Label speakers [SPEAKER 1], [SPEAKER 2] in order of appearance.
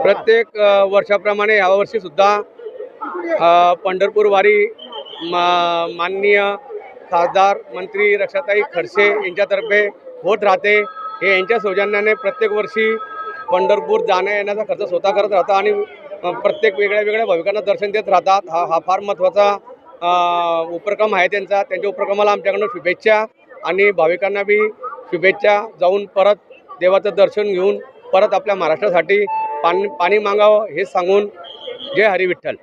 [SPEAKER 1] प्रत्येक वर्षाप्रमाणे यावर्षी सुद्धा पंढरपूर वारी माननीय खासदार मंत्री रक्षाताई खडसे यांच्यातर्फे होत राहते। हे यांच्या सौजन्याने प्रत्येक वर्षी पंढरपूर जाण्या येण्याचा खर्च स्वतः करत राहतात आणि प्रत्येक वेगळ्या भाविकांना दर्शन देत राहतात। हा फार महत्त्वाचा उपक्रम आहे त्यांच्या उपक्रमाला आमच्याकडून शुभेच्छा आणि भाविकांना बी शुभेच्छा। जाऊन परत देवाचं दर्शन घेऊन परत आपल्या महाराष्ट्रासाठी पाणी मागावं हे सांगून जय हरी विठ्ठल।